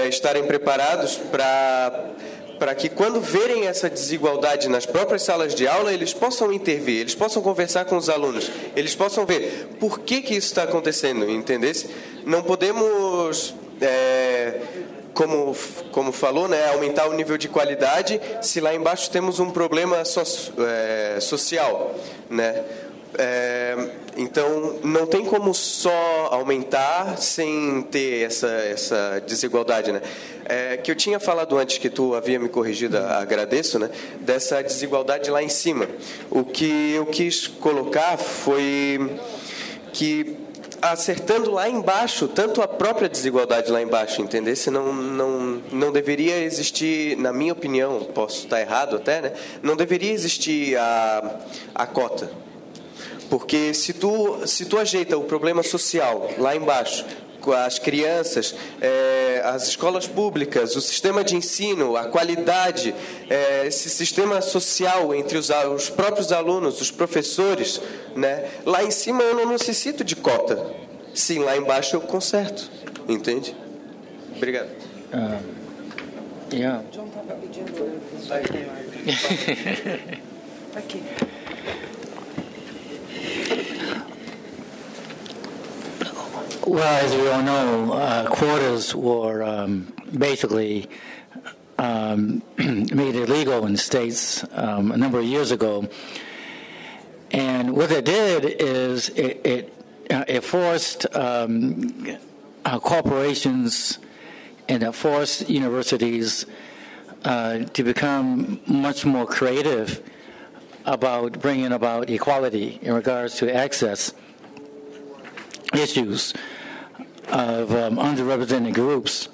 estarem preparados para que, quando verem essa desigualdade nas próprias salas de aula, eles possam intervir, eles possam conversar com os alunos, eles possam ver por que isso está acontecendo, entendesse? Não podemos, como falou, né, aumentar o nível de qualidade se lá embaixo temos um problema social, né? Então, não tem como só aumentar sem ter essa desigualdade, né? Que eu tinha falado antes, que tu havia me corrigido, agradeço, né? Dessa desigualdade lá em cima. O que eu quis colocar foi que, acertando lá embaixo, tanto a própria desigualdade lá embaixo, entender? Se não deveria existir, na minha opinião, posso estar errado até, né? Não deveria existir a cota. Porque se tu ajeita o problema social lá embaixo, com as crianças, as escolas públicas, o sistema de ensino, a qualidade, esse sistema social entre os próprios alunos, os professores, né? Lá em cima eu não necessito de cota. Sim, lá embaixo eu conserto. Entende? Obrigado. Yeah. John estava pedindo. Aqui. Well, as we all know, quotas were basically made illegal in states a number of years ago. And what it did is it forced corporations and it forced universities to become much more creative about bringing about equality in regards to access issues of underrepresented groups.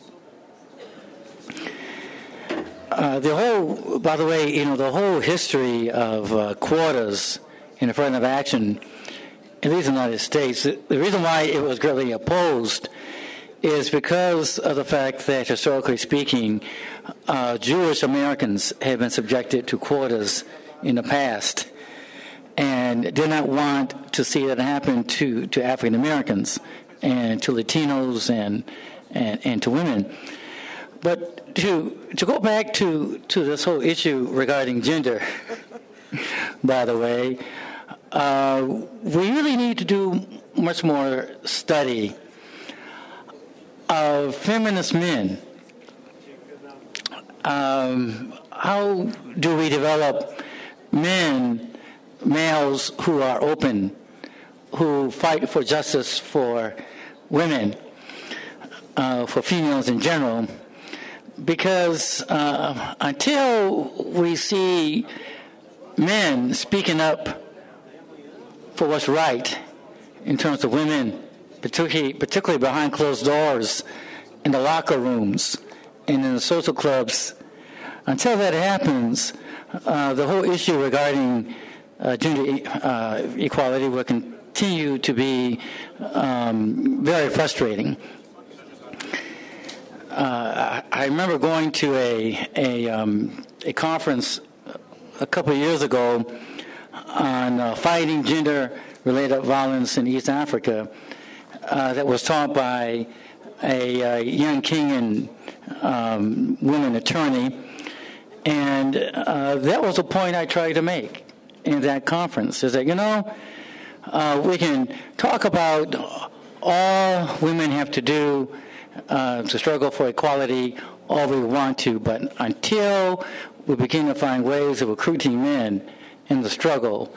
By the way, the whole history of quotas in affirmative action, at least in the United States, the reason why it was greatly opposed is because of the fact that, historically speaking, Jewish Americans have been subjected to quotas in the past and did not want to see that happen to African Americans and to Latinos and to women. But to go back to this whole issue regarding gender, by the way, we really need to do much more study of feminist men. How do we develop males who are open, who fight for justice for women, for females in general? Because until we see men speaking up for what's right in terms of women, particularly behind closed doors, in the locker rooms, and in the social clubs, until that happens, the whole issue regarding gender equality will continue to be very frustrating. I remember going to a conference a couple of years ago on fighting gender-related violence in East Africa that was taught by a young Kenyan woman attorney, and that was a point I tried to make in that conference, is that, we can talk about all women have to do to struggle for equality all we want to, but until we begin to find ways of recruiting men in the struggle,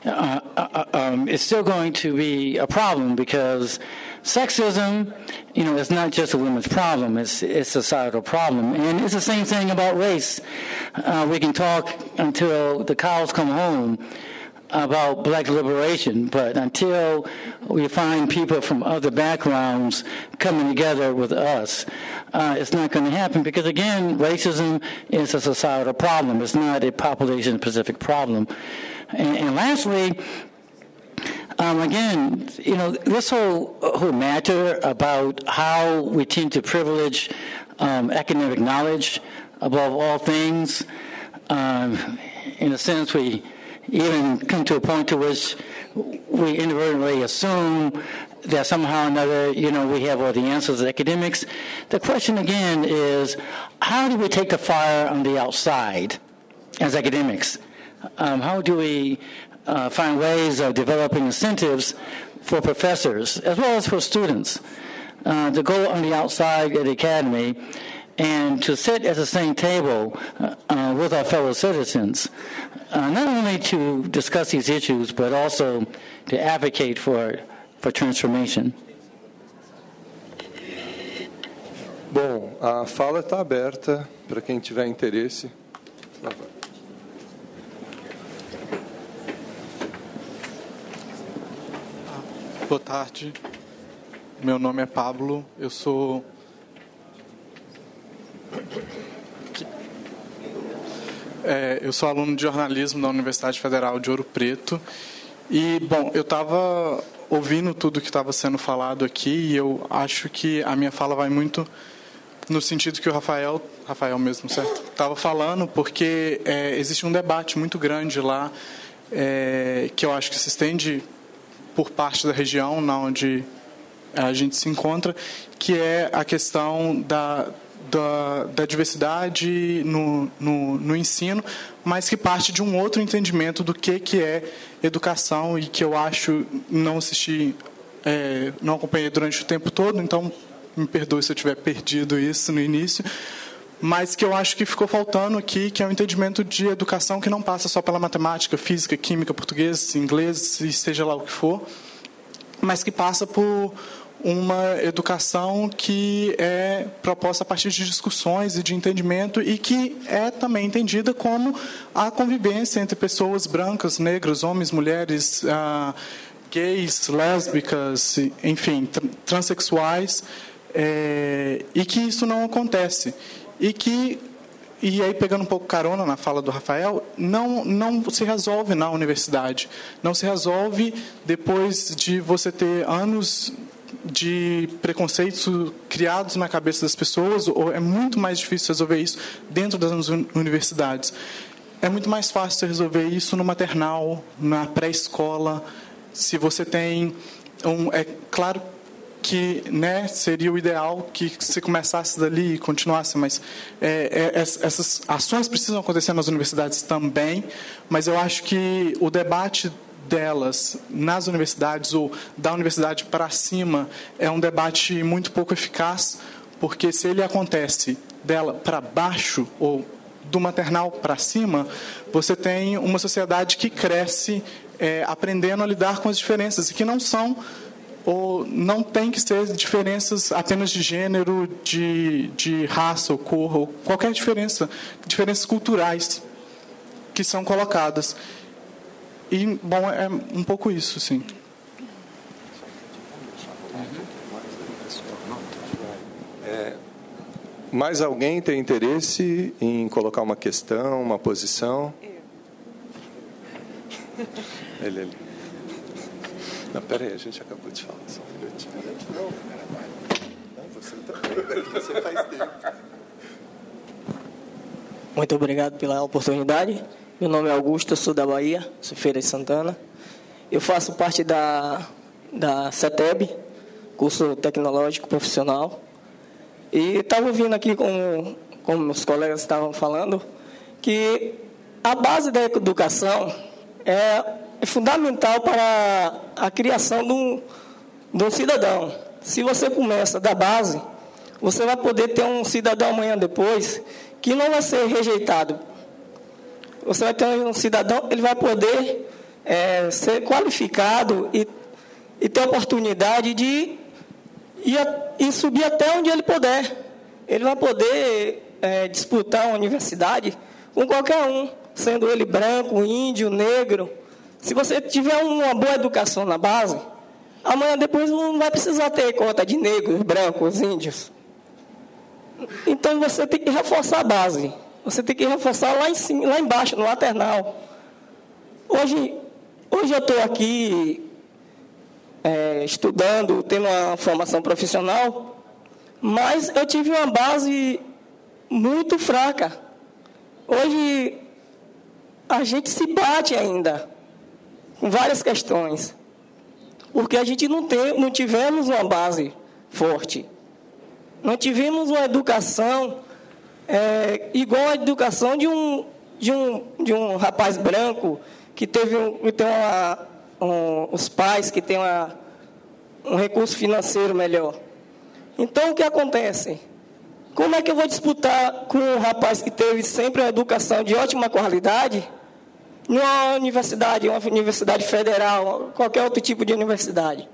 it's still going to be a problem, because sexism, it's not just a women's problem, it's a societal problem. And it's the same thing about race. We can talk until the cows come home about black liberation, but until we find people from other backgrounds coming together with us, it's not going to happen, because, again, racism is a societal problem. It's not a population-specific problem. And lastly, again, this whole matter about how we tend to privilege academic knowledge above all things, in a sense, we even come to a point to which we inadvertently assume that somehow or another, we have all the answers as academics. The question again is, how do we take the fire on the outside as academics? How do we find ways of developing incentives for professors as well as for students to go on the outside of the academy and to sit at the same table with our fellow citizens, not only to discuss these issues, but also to advocate for transformation? Bom, a fala está aberta para quem tiver interesse. Boa tarde. Meu nome é Pablo. Eu sou aluno de jornalismo da Universidade Federal de Ouro Preto. E, bom, eu estava ouvindo tudo que estava sendo falado aqui e eu acho que a minha fala vai muito no sentido que o Rafael mesmo, certo? Estava falando, porque existe um debate muito grande lá que eu acho que se estende por parte da região onde a gente se encontra, que é a questão da diversidade no ensino, mas que parte de um outro entendimento do que é educação e que eu acho não acompanhei durante o tempo todo, então me perdoe se eu tiver perdido isso no início, mas que eu acho que ficou faltando aqui, que é um entendimento de educação que não passa só pela matemática, física, química, português, inglês, e seja lá o que for, mas que passa por uma educação que é proposta a partir de discussões e de entendimento e que é também entendida como a convivência entre pessoas brancas, negras, homens, mulheres, gays, lésbicas, enfim, transexuais, e que isso não acontece. E aí, pegando um pouco carona na fala do Rafael, não se resolve na universidade. Não se resolve depois de você ter anos de preconceitos criados na cabeça das pessoas, ou é muito mais difícil resolver isso dentro das universidades. É muito mais fácil resolver isso no maternal, na pré-escola. Se você tem é claro que seria o ideal que se começasse dali e continuasse, mas essas ações precisam acontecer nas universidades também, mas eu acho que o debate delas nas universidades ou da universidade para cima é um debate muito pouco eficaz, porque se ele acontece dela para baixo ou do maternal para cima, você tem uma sociedade que cresce aprendendo a lidar com as diferenças e que não são ou não tem que ser diferenças apenas de gênero, de raça ou cor, ou qualquer diferenças culturais que são colocadas. E, bom, é um pouco isso, sim. Mais alguém tem interesse em colocar uma questão, uma posição? Ele. Não, peraí, a gente acabou de falar, só um minutinho. Não, você também, você faz tempo. Muito obrigado pela oportunidade. Meu nome é Augusto, eu sou da Bahia, sou Feira de Santana. Eu faço parte da CETEB, curso tecnológico profissional. E estava ouvindo aqui, como meus colegas estavam falando, que a base da educação é fundamental para a criação de um cidadão. Se você começa da base, você vai poder ter um cidadão amanhã depois que não vai ser rejeitado. Você vai ter um cidadão, ele vai poder ser qualificado e ter oportunidade de ir subir até onde ele puder. Ele vai poder disputar uma universidade com qualquer um, sendo ele branco, índio, negro. Se você tiver uma boa educação na base, amanhã depois não vai precisar ter cota de negros, brancos, índios. Então você tem que reforçar a base. Você tem que reforçar lá em cima, lá embaixo, no maternal. Hoje eu estou aqui estudando, tendo uma formação profissional, mas eu tive uma base muito fraca. Hoje a gente se bate ainda com várias questões. porque a gente não tivemos uma base forte. Não tivemos uma educação igual à educação de um rapaz branco que tem os pais que têm um recurso financeiro melhor. Então, o que acontece? Como é que eu vou disputar com um rapaz que teve sempre uma educação de ótima qualidade, numa universidade federal, qualquer outro tipo de universidade?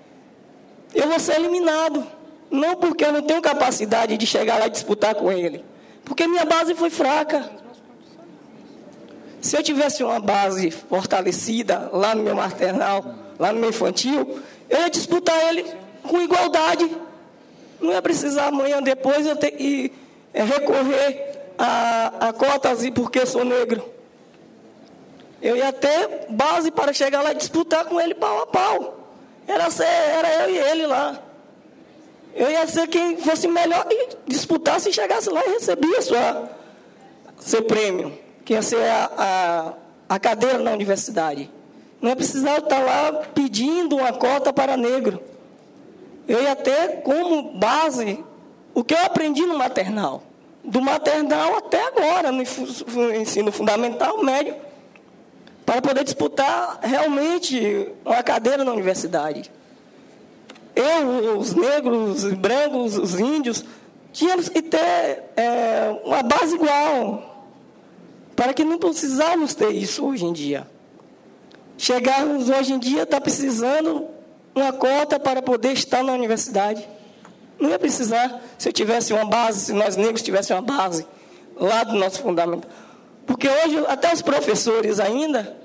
Eu vou ser eliminado. Não porque eu não tenho capacidade de chegar lá e disputar com ele, porque minha base foi fraca. Se eu tivesse uma base fortalecida lá no meu maternal, lá no meu infantil, eu ia disputar ele com igualdade. Não ia precisar amanhã depois eu ter que recorrer a cotas porque eu sou negro. Eu ia ter base para chegar lá e disputar com ele pau a pau. Era eu e ele lá. Eu ia ser quem fosse melhor e disputasse e chegasse lá e recebia seu prêmio, que ia ser a cadeira na universidade. Não ia precisar estar lá pedindo uma cota para negro. Eu ia ter como base o que eu aprendi no maternal. Do maternal até agora, no ensino fundamental, médio, para poder disputar realmente uma cadeira na universidade. Os negros, os brancos, os índios, tínhamos que ter uma base igual, para que não precisarmos ter isso hoje em dia. Chegarmos hoje em dia, está precisando uma cota para poder estar na universidade. Não ia precisar se eu tivesse uma base, se nós negros tivéssemos uma base lá do nosso fundamento. Porque hoje, até os professores ainda